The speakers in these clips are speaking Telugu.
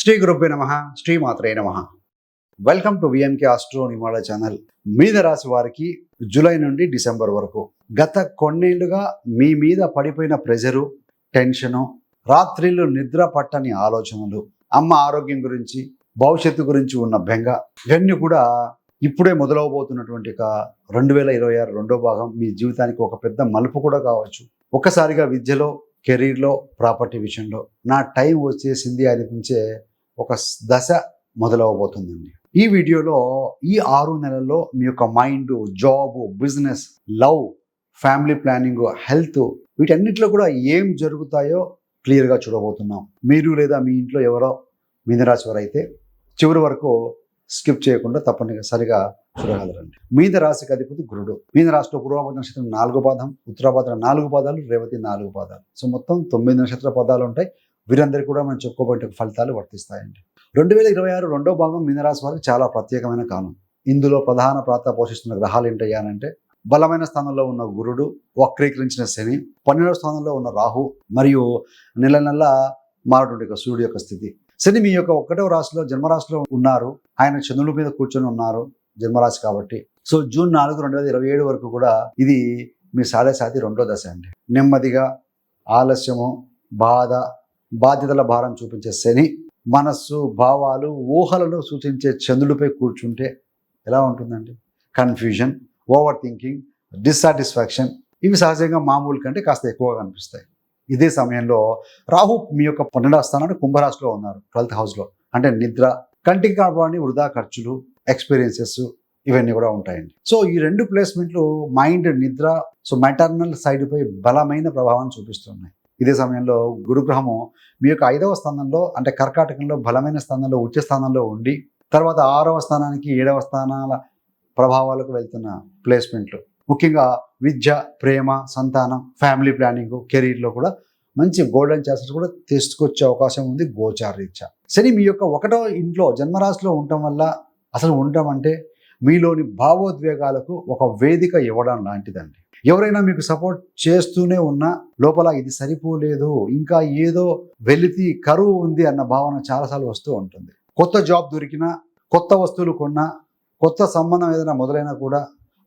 శ్రీ గురుభ్యో నమః, శ్రీమాత్రే నమః. వెల్కమ్ టు విఎంకే ఆస్ట్రో నిమాళ ఛానల్. మీన రాశి వారికి జూలై నుండి డిసెంబర్ వరకు గత కొన్నేళ్లుగా మీ మీద పడిపోయిన ప్రెజరు, టెన్షను, రాత్రిళ్ళు నిద్ర పట్టని ఆలోచనలు, అమ్మ ఆరోగ్యం గురించి, భవిష్యత్తు గురించి ఉన్న బెంగ ఇవన్నీ కూడా ఇప్పుడే మొదలవబోతున్నటువంటి 2026 రెండో భాగం మీ జీవితానికి ఒక పెద్ద మలుపు కూడా కావచ్చు. ఒక్కసారిగా విద్యలో, కెరీర్లో, ప్రాపర్టీ విషయంలో నా టైం వచ్చేసింది అనిపించే ఒక దశ మొదలవబోతుందండి. ఈ వీడియోలో ఈ 6 నెలల్లో మీ యొక్క mind, job, business, love, family planning, health వీటన్నిటిలో కూడా ఏం జరుగుతాయో క్లియర్గా చూడబోతున్నాం. మీరు లేదా మీ ఇంట్లో ఎవరో మీనరాశి వారు అయితే చివరి వరకు స్కిప్ చేయకుండా తప్పనిసరిగా చూడగలరండి. మీన రాశికి అధిపతి గురుడు. మీన రాశిలో పూర్వభద్ర నక్షత్రం 4 పాదం, ఉత్తరాభద్ర 4 పాదాలు, రేవతి 4 పాదాలు. సో మొత్తం 9 నక్షత్ర పదాలు ఉంటాయి. వీరందరికీ కూడా మనం చెప్పుకోబట్టే ఫలితాలు వర్తిస్తాయండి. 2026 రెండో భాగం మీనరాశి వారికి చాలా ప్రత్యేకమైన కాలం. ఇందులో ప్రధాన పాత్ర పోషిస్తున్న గ్రహాలు ఏంటయ్యానంటే బలమైన స్థానంలో ఉన్న గురుడు, వక్రీకరించిన శని, 12వ స్థానంలో ఉన్న రాహు మరియు నెల మారేటువంటి సూర్యుడి యొక్క స్థితి. శని మీ యొక్క 1వ రాశిలో జన్మరాశిలో ఉన్నారు. ఆయన చంద్రుడి మీద కూర్చొని ఉన్నారు జన్మరాశి కాబట్టి. సో జూన్ 4, 2027 వరకు కూడా ఇది మీ సాతి రెండో దశ అండి. నెమ్మదిగా ఆలస్యము, బాధ, బాధ్యతల భారం చూపించే శని మనస్సు, భావాలు, ఊహలను సూచించే చంద్రుడిపై కూర్చుంటే ఎలా ఉంటుందండి? కన్ఫ్యూజన్, ఓవర్ థింకింగ్, డిస్సాటిస్ఫాక్షన్ ఇవి సహజంగా మామూలు కంటే కాస్త ఎక్కువగా కనిపిస్తాయి. ఇదే సమయంలో రాహు మీ యొక్క 12వ స్థానాన్ని కుంభరాశిలో ఉన్నారు, 12th హౌస్లో. అంటే నిద్ర, కంటికి కాపాడని వృధా ఖర్చులు, ఎక్స్పీరియన్సెస్ ఇవన్నీ కూడా ఉంటాయండి. సో ఈ 2 ప్లేస్మెంట్లు మైండ్, నిద్ర, సో మెటర్నల్ సైడ్పై బలమైన ప్రభావాన్ని చూపిస్తున్నాయి. ఇదే సమయంలో గురుగ్రహము మీ యొక్క 5వ స్థానంలో అంటే కర్కాటకంలో బలమైన స్థానంలో, ఉచ్చ స్థానంలో ఉండి తర్వాత 6వ స్థానానికి 7వ స్థానాల ప్రభావాలకు వెళ్తున్న ప్లేస్మెంట్లు. ముఖ్యంగా విద్య, ప్రేమ, సంతానం, ఫ్యామిలీ ప్లానింగ్, కెరీర్లో కూడా మంచి గోల్డెన్ ఛాన్సెస్ కూడా తీసుకొచ్చే అవకాశం ఉంది గోచారరీత్యా. శని మీ యొక్క 1వ ఇంట్లో జన్మరాశిలో ఉండటం వల్ల అసలు ఉండటం అంటే మీలోని భావోద్వేగాలకు ఒక వేదిక ఇవ్వడం లాంటిదండి. ఎవరైనా మీకు సపోర్ట్ చేస్తూనే ఉన్నా లోపల ఇది సరిపోలేదు, ఇంకా ఏదో వెలితి కరువు ఉంది అన్న భావన చాలాసార్లు వస్తూ ఉంటుంది. కొత్త జాబ్ దొరికినా, కొత్త వస్తువులు కొన్నా, కొత్త సంబంధం ఏదైనా మొదలైనా కూడా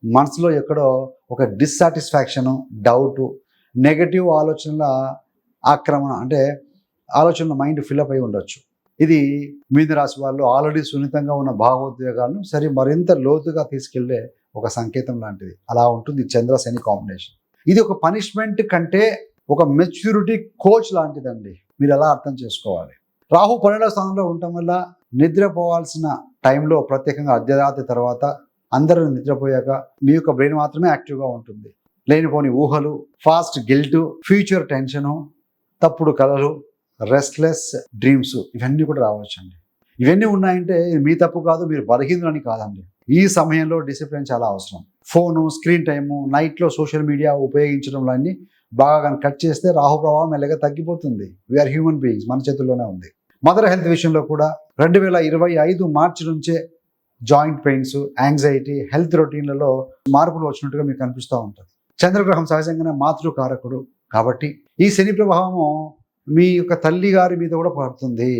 మనసులో ఎక్కడో ఒక డిస్సాటిస్ఫాక్షను, డౌటు, నెగటివ్ ఆలోచనల ఆక్రమణ, అంటే ఆలోచనల మైండ్ ఫిల్అప్ అయి ఉండొచ్చు. ఇది మీన రాశి వాళ్ళు ఆల్రెడీ సున్నితంగా ఉన్న భావోద్వేగాలను మరింత లోతుగా తీసుకెళ్లే ఒక సంకేతం లాంటిది. అలా ఉంటుంది చంద్ర శని కాంబినేషన్. ఇది ఒక పనిష్మెంట్ కంటే ఒక మెచ్యూరిటీ కోచ్ లాంటిదండి. మీరు ఎలా అర్థం చేసుకోవాలి? రాహు 12వ స్థానంలో ఉండటం వల్ల నిద్రపోవాల్సిన టైంలో, ప్రత్యేకంగా అర్ధరాత్రి తర్వాత అందరూ నిద్రపోయాక మీ యొక్క బ్రెయిన్ మాత్రమే యాక్టివ్గా ఉంటుంది. లేనిపోని ఊహలు, ఫాస్ట్ గిల్ట్, ఫ్యూచర్ టెన్షను, తప్పుడు కలలు, రెస్ట్లెస్ డ్రీమ్స్ ఇవన్నీ కూడా రావచ్చండి. ఇవన్నీ ఉన్నాయంటే మీ తప్పు కాదు, మీరు బలహీనులని కాదండి. ఈ సమయంలో డిసిప్లిన్ చాలా అవసరం. ఫోను, స్క్రీన్ టైము, నైట్లో సోషల్ మీడియా ఉపయోగించడంలో అన్ని బాగా కట్ చేస్తే రాహు ప్రభావం మెల్లగా తగ్గిపోతుంది. వీఆర్ హ్యూమన్ బీయింగ్స్, మన చేతుల్లోనే ఉంది. మదర్ హెల్త్ విషయంలో కూడా 2025 మార్చి నుంచే జాయింట్ పెయిన్స్, యాంగ్జైటీ, హెల్త్ రొటీన్లలో మార్పులు వచ్చినట్టుగా మీకు కనిపిస్తూ ఉంటుంది. చంద్రగ్రహం సహజంగానే మాతృకారకుడు కాబట్టి ఈ శని ప్రభావము మీ యొక్క తల్లి గారి మీద కూడా పడుతుంది.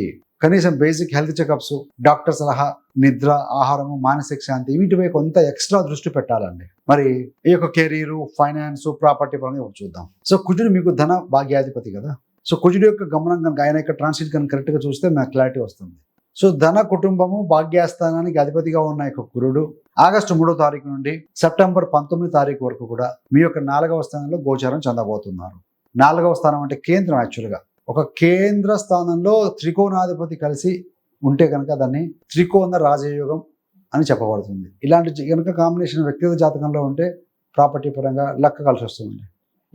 కనీసం బేసిక్ హెల్త్ చెకప్స్, డాక్టర్ సలహా, నిద్ర, ఆహారము, మానసిక శాంతి వీటిపై కొంత ఎక్స్ట్రా దృష్టి పెట్టాలండి. మరి ఈ యొక్క కెరీరు, ఫైనాన్స్, ప్రాపర్టీ పరంగా చూద్దాం. సో కుజుడు మీకు ధన భాగ్యాధిపతి కదా. సో కుజుడు యొక్క గమనం కనుక, ఆయన యొక్క ట్రాన్సిట్ కనుక కరెక్ట్గా చూస్తే మనకు క్లారిటీ వస్తుంది. సో ధన, కుటుంబము, భాగ్యస్థానానికి అధిపతిగా ఉన్న యొక్క గురుడు ఆగస్టు 3వ తారీఖు నుండి సెప్టెంబర్ 19వ తారీఖు వరకు కూడా మీ యొక్క 4వ స్థానంలో గోచారం చెందబోతున్నారు. 4వ స్థానం అంటే కేంద్రం. యాక్చువల్గా ఒక కేంద్ర స్థానంలో త్రికోణాధిపతి కలిసి ఉంటే కనుక దాన్ని త్రికోణ రాజయోగం అని చెప్పబడుతుంది. ఇలాంటి కనుక కాంబినేషన్ వ్యక్తిగత జాతకంలో ఉంటే ప్రాపర్టీ పరంగా లక్క కలిసి వస్తుంది.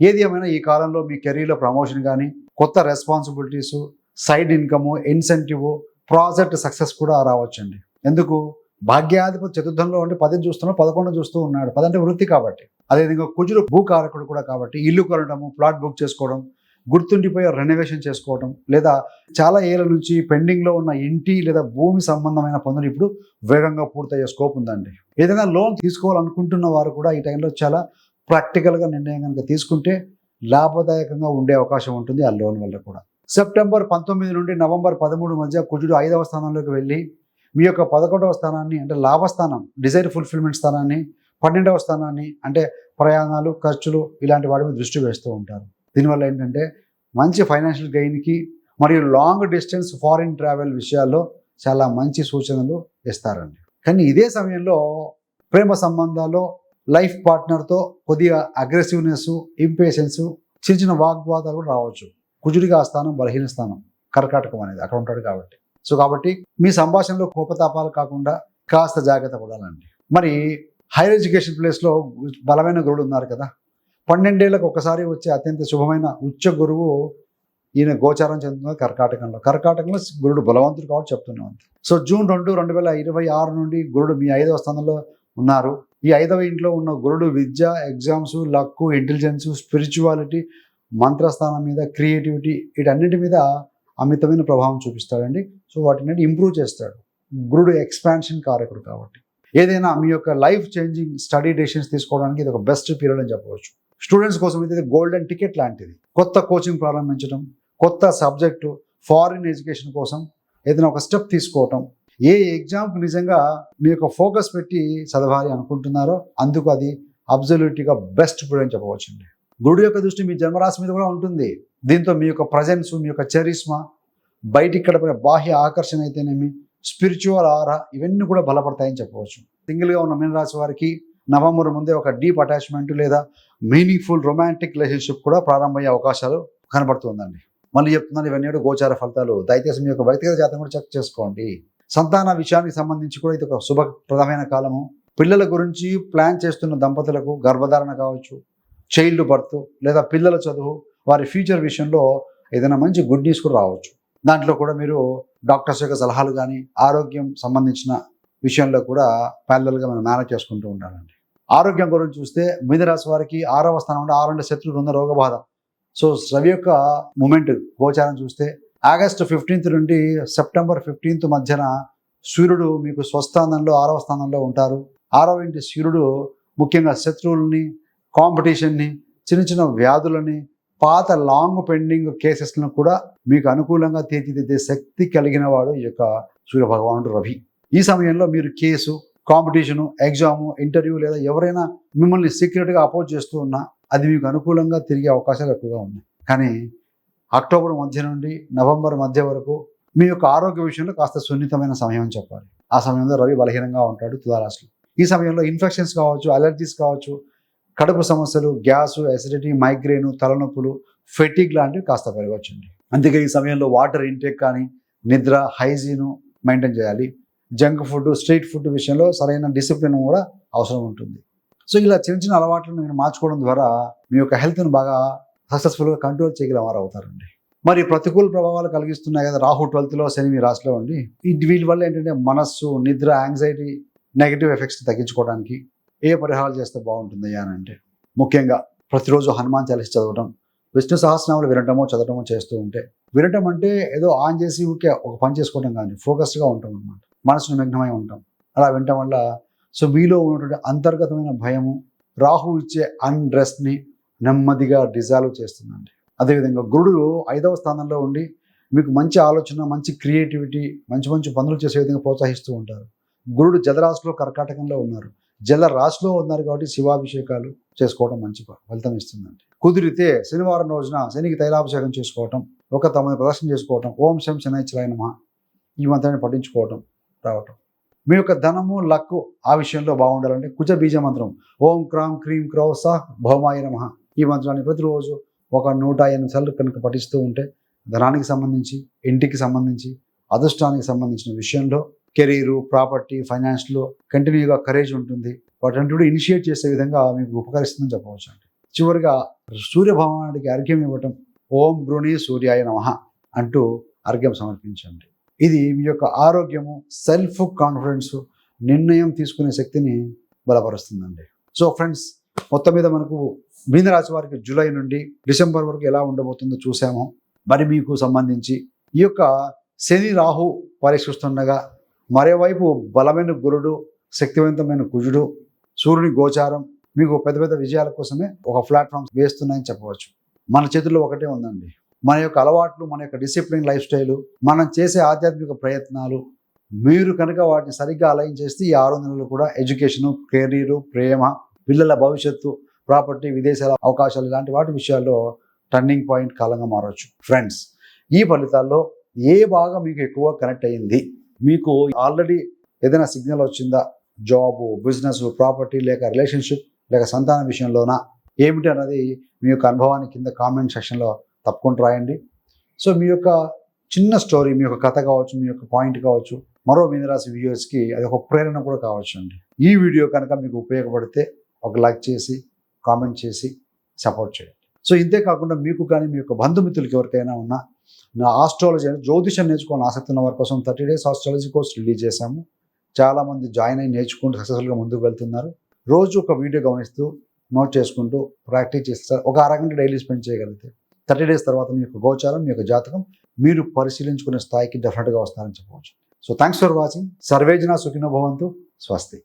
ఏది ఏమైనా ఈ కాలంలో మీ కెరీర్లో ప్రమోషన్ కానీ, కొత్త responsibilities, side income, incentive, project success కూడా రావచ్చండి. ఎందుకు? భాగ్యాధిపతి చతుర్థంలో ఉండి 10 చూస్తున్నాడు, 11 చూస్తూ ఉన్నాడు. 10 అంటే వృత్తి కాబట్టి. అదేవిధంగా కుజుడు భూకారకుడు కూడా కాబట్టి ఇల్లు కొనడము, ప్లాట్ బుక్ చేసుకోవడం, గుర్తుండిపోయే రెనోవేషన్ చేసుకోవడం, లేదా చాలా ఏళ్ళ నుంచి పెండింగ్లో ఉన్న ఇంటి లేదా భూమి సంబంధమైన పనులు ఇప్పుడు వేగంగా పూర్తయ్యే స్కోప్ ఉందండి. ఏదైనా లోన్ తీసుకోవాలనుకుంటున్న వారు కూడా ఈ టైంలో చాలా ప్రాక్టికల్గా నిర్ణయం కనుక తీసుకుంటే లాభదాయకంగా ఉండే అవకాశం ఉంటుంది ఆ లోన్ వల్ల కూడా. సెప్టెంబర్ 19 నుండి నవంబర్ 13 మధ్య కుజుడు 5వ స్థానంలోకి వెళ్ళి మీ యొక్క 11వ స్థానాన్ని అంటే లాభస్థానం, డిజైర్ ఫుల్ఫిల్మెంట్ స్థానాన్ని, 12వ స్థానాన్ని అంటే ప్రయాణాలు, ఖర్చులు ఇలాంటి వాటి మీద దృష్టి వేస్తూ ఉంటారు. దీనివల్ల ఏంటంటే మంచి ఫైనాన్షియల్ గెయిన్కి మరియు లాంగ్ డిస్టెన్స్ ఫారిన్ ట్రావెల్ విషయాల్లో చాలా మంచి సూచనలు ఇస్తారండి. కానీ ఇదే సమయంలో ప్రేమ సంబంధాల్లో లైఫ్ పార్ట్నర్తో కొద్దిగా అగ్రెసివ్నెస్, ఇంపేషెన్స్, చిన్న చిన్న వాగ్వాదాలు కూడా రావచ్చు. కుజుడిగా ఆ స్థానం బలహీన స్థానం, కర్కాటకం అనేది అక్కడ ఉంటాడు కాబట్టి. కాబట్టి మీ సంభాషణలో కోపతాపాలు కాకుండా కాస్త జాగ్రత్త పడాలండి. మరి హైయర్ ఎడ్యుకేషన్ ప్లేస్లో బలమైన గురుడు ఉన్నారు కదా, 12 ఏళ్లకు ఒకసారి వచ్చే అత్యంత శుభమైన ఉచ్చ గురువు ఈయన గోచారం చెందుతున్నది కర్కాటకంలో గురుడు బలవంతుడు కాబట్టి చెప్తున్నాం. సో జూన్ 2, 2026 నుండి గురుడు మీ 5వ స్థానంలో ఉన్నారు. ఈ 5వ ఇంట్లో ఉన్న గురుడు విద్య, ఎగ్జామ్స్, లక్, ఇంటెలిజెన్స్, స్పిరిచువాలిటీ, మంత్రస్థానం మీద, క్రియేటివిటీ వీటన్నిటి మీద అమితమైన ప్రభావం చూపిస్తాడండి. సో వాటిని ఇంప్రూవ్ చేస్తాడు. గురుడు ఎక్స్పాన్షన్ కారకుడు కాబట్టి ఏదైనా మీ యొక్క లైఫ్ చేంజింగ్ స్టడీ డెసిషన్స్ తీసుకోవడానికి ఇది ఒక బెస్ట్ పీరియడ్ అని చెప్పవచ్చు. స్టూడెంట్స్ కోసం అయితే గోల్డెన్ టికెట్ లాంటిది. కొత్త కోచింగ్ ప్రారంభించడం, కొత్త సబ్జెక్టు, ఫారిన్ ఎడ్యుకేషన్ కోసం ఏదైనా ఒక స్టెప్ తీసుకోవటం, ఏ ఎగ్జామ్కి నిజంగా మీ యొక్క ఫోకస్ పెట్టి చదవాలి అనుకుంటున్నారో అందుకు అది అబ్జల్యూట్గా బెస్ట్ పీరియడ్ అని చెప్పవచ్చండి. గురుడు యొక్క దృష్టి మీ జన్మరాశి మీద కూడా ఉంటుంది. దీంతో మీ యొక్క ప్రజెన్స్, మీ యొక్క చరిస్మా, బయటికి కడపడే బాహ్య ఆకర్షణ అయితేనేమి, స్పిరిచువల్ ఆరా ఇవన్నీ కూడా బలపడతాయని చెప్పవచ్చు. సింగిల్గా ఉన్న మీనరాశి వారికి నవంబర్ ముందే ఒక డీప్ అటాచ్మెంట్ లేదా మీనింగ్ఫుల్ రొమాంటిక్ రిలేషన్షిప్ కూడా ప్రారంభమయ్యే అవకాశాలు కనబడుతుందండి. మళ్ళీ చెప్తున్నాను, ఇవన్నీ కూడా గోచార ఫలితాలు. దయచేసి మీ యొక్క వ్యక్తిగత జాతకం కూడా చెక్ చేసుకోండి. సంతాన విషయానికి సంబంధించి కూడా ఇది ఒక శుభప్రదమైన కాలము. పిల్లల గురించి ప్లాన్ చేస్తున్న దంపతులకు గర్భధారణ కావచ్చు, చైల్డ్ బర్త్ లేదా పిల్లల చదువు, వారి ఫ్యూచర్ విషయంలో ఏదైనా మంచి గుడ్ న్యూస్ కూడా రావచ్చు. దాంట్లో కూడా మీరు డాక్టర్స్ యొక్క సలహాలు కానీ ఆరోగ్యం సంబంధించిన విషయంలో కూడా ప్యారలల్గా మనం మేనేజ్ చేసుకుంటూ ఉండాలండి. ఆరోగ్యం గురించి చూస్తే మీనరాశి వారికి 6వ స్థానం అంటే 6 శత్రువులు ఉన్న రోగ బాధ. సో రవి యొక్క మూమెంట్ గోచారం చూస్తే ఆగస్టు 15 నుండి సెప్టెంబర్ 15 మధ్యన సూర్యుడు మీకు స్వస్థానంలో 6వ స్థానంలో ఉంటారు. 6వ ఇంటి సూర్యుడు ముఖ్యంగా శత్రువుల్ని, కాంపిటీషన్ని, చిన్న చిన్న వ్యాధులని, పాత లాంగ్ పెండింగ్ కేసెస్లను కూడా మీకు అనుకూలంగా తీర్చిదిద్దే శక్తి కలిగిన వాడు ఈ యొక్క సూర్య భగవానుడు రవి. ఈ సమయంలో మీరు కేసు, కాంపిటీషను, ఎగ్జాము, ఇంటర్వ్యూ లేదా ఎవరైనా మిమ్మల్ని సీక్రెట్గా అపోజ్ చేస్తూ ఉన్నా అది మీకు అనుకూలంగా తిరిగే అవకాశాలు ఎక్కువగా ఉన్నాయి. కానీ అక్టోబర్ మధ్య నుండి నవంబర్ మధ్య వరకు మీ యొక్క ఆరోగ్య విషయంలో కాస్త సున్నితమైన సమయం అని చెప్పాలి. ఆ సమయంలో రవి బలహీనంగా ఉంటాడు తులారాశిలో. ఈ సమయంలో ఇన్ఫెక్షన్స్ కావచ్చు, అలర్జీస్ కావచ్చు, కడుపు సమస్యలు, గ్యాసు, అసిడిటీ, మైగ్రేను, తలనొప్పులు, ఫెటిగ్ లాంటివి కాస్త పెరగవచ్చండి. అందుకే ఈ సమయంలో వాటర్ ఇంటేక్ కానీ, నిద్ర, హైజీను మెయింటైన్ చేయాలి. జంక్ ఫుడ్, స్ట్రీట్ ఫుడ్ విషయంలో సరైన డిసిప్లిన్ కూడా అవసరం ఉంటుంది. సో ఇలా చిన్న చిన్న అలవాట్లను మీరు మార్చుకోవడం ద్వారా మీ యొక్క హెల్త్ను బాగా సక్సెస్ఫుల్గా కంట్రోల్ చేయగల వారు అవుతారండి. మరి ప్రతికూల ప్రభావాలు కలిగిస్తున్నాయి కదా రాహు 12th శని మీ రాశిలో ఉండి, వీటి వల్ల ఏంటంటే మనస్సు, నిద్ర, యాంగ్జైటీ, నెగిటివ్ ఎఫెక్ట్స్ తగ్గించుకోవడానికి ఏ పరిహారాలు చేస్తే బాగుంటుంది అని అంటే ముఖ్యంగా ప్రతిరోజు హనుమాన్ చాలీసా చదవడం, విష్ణు సహస్రనామాలు వినటమో చదవటమో చేస్తూ ఉంటే, వినటం అంటే ఏదో ఆన్ చేసి ఊరికే ఒక పని చేసుకోవడం కానీ ఫోకస్డ్గా ఉంటాం అనమాట, మనసు నిమగ్నమై ఉంటాం. అలా వినటం వల్ల సో మీలో ఉన్నటువంటి అంతర్గతమైన భయము, రాహు ఇచ్చే అన్రెస్ట్ని నెమ్మదిగా డిజాల్వ్ చేస్తుందండి. అదేవిధంగా గురుడు 5వ స్థానంలో ఉండి మీకు మంచి ఆలోచన, మంచి క్రియేటివిటీ, మంచి మంచి పనులు చేసే విధంగా ప్రోత్సహిస్తూ ఉంటారు. గురుడు జలరాశిలో కర్కాటకంలో ఉన్నారు. జల రాశిలో ఉన్నారు కాబట్టి శివాభిషేకాలు చేసుకోవడం మంచి ఫలితం ఇస్తుందండి. కుదిరితే శనివారం రోజున శనికి తైలాభిషేకం చేసుకోవటం, ఒక 9 ప్రదర్శన చేసుకోవటం, ఓం శం శనైశ్వరాయ నమః ఈ మంత్రాన్ని పఠించుకోవటం రావటం. మీ యొక్క ధనము, లక్కు ఆ విషయంలో బాగుండాలంటే కుజ బీజ మంత్రం ఓం క్రాం క్రీం క్రౌ స భౌమాయ నమః ఈ మంత్రాన్ని ప్రతిరోజు ఒక 108 సార్లు కనుక పఠిస్తూ ఉంటే ధనానికి సంబంధించి, ఇంటికి సంబంధించి, అదృష్టానికి సంబంధించిన విషయంలో, కెరీరు, ప్రాపర్టీ, ఫైనాన్స్లో కంటిన్యూగా కరేజ్ ఉంటుంది. వాటన్నిటి ఇనిషియేట్ చేసే విధంగా మీకు ఉపకరిస్తుందని చెప్పవచ్చు అండి. చివరిగా సూర్యభగవానుడికి అర్ఘ్యం ఇవ్వటం, ఓం గృణి సూర్యాయ నమః అంటూ అర్ఘ్యం సమర్పించండి. ఇది మీ యొక్క ఆరోగ్యము, సెల్ఫ్ కాన్ఫిడెన్స్, నిర్ణయం తీసుకునే శక్తిని బలపరుస్తుందండి. సో ఫ్రెండ్స్, మొత్తం మీద మనకు మీనరాశి వారికి జూలై నుండి డిసెంబర్ వరకు ఎలా ఉండబోతుందో చూసాము. మరి మీకు సంబంధించి ఈ యొక్క శని రాహు పరీక్షిస్తుండగా మరోవైపు బలమైన గురుడు, శక్తివంతమైన కుజుడు, సూర్యుని గోచారం మీకు పెద్ద పెద్ద విజయాల కోసమే ఒక ప్లాట్ఫామ్ వేస్తున్నాయని చెప్పవచ్చు. మన చేతుల్లో ఒకటే ఉందండి, మన యొక్క అలవాట్లు, మన యొక్క డిసిప్లిన్ లైఫ్ స్టైలు, మనం చేసే ఆధ్యాత్మిక ప్రయత్నాలు, మీరు కనుక వాటిని సరిగ్గా అలైన్ చేస్తే ఈ 6 నెలలు కూడా ఎడ్యుకేషను, కెరీరు, ప్రేమ, పిల్లల భవిష్యత్తు, ప్రాపర్టీ, విదేశాల అవకాశాలు ఇలాంటి వాటి విషయాల్లో టర్నింగ్ పాయింట్ కాలంగా మారవచ్చు. ఫ్రెండ్స్, ఈ ఫలితాల్లో ఏ భాగం మీకు ఎక్కువ కనెక్ట్ అయ్యింది, మీకు ఆల్రెడీ ఏదైనా సిగ్నల్ వచ్చిందా, జాబు, బిజినెస్, ప్రాపర్టీ, లేక రిలేషన్షిప్, లేక సంతానం విషయంలోనా, ఏమిటి అన్నది మీ యొక్క అనుభవాన్ని కింద కామెంట్ సెక్షన్లో తప్పకుండా రాయండి. సో మీ యొక్క చిన్న స్టోరీ, మీ యొక్క కథ కావచ్చు, మీ యొక్క పాయింట్ కావచ్చు, మరో మీనరాశి వ్యూవర్స్కి అది ఒక ప్రేరణ కూడా కావచ్చు అండి. ఈ వీడియో కనుక మీకు ఉపయోగపడితే ఒక లైక్ చేసి, కామెంట్ చేసి సపోర్ట్ చేయండి. సో ఇంతే కాకుండా మీకు కానీ మీ యొక్క బంధుమిత్రులకి ఎవరికైనా ఉన్నా నా ఆస్ట్రాలజీ జ్యోతిషం నేర్చుకోవాలని ఆసక్తి ఉన్న వారి కోసం 30 days ఆస్ట్రాలజీ కోర్స్ రిలీజ్ చేశాము. చాలామంది జాయిన్ అయ్యి నేర్చుకుంటూ సక్సెస్ఫుల్గా ముందుకు వెళ్తున్నారు. రోజు ఒక వీడియో గమనిస్తూ నోట్ చేసుకుంటూ ప్రాక్టీస్ చేస్తారు. ఒక అరగంట డైలీ స్పెండ్ చేయగలిగితే 30 days తర్వాత మీ యొక్క గోచారం, మీ యొక్క జాతకం మీరు పరిశీలించుకునే స్థాయికి డెఫినెట్గా వస్తారని చెప్పవచ్చు. So thanks for watching. సర్వేజన సుఖినో భవంతు. స్వస్తి.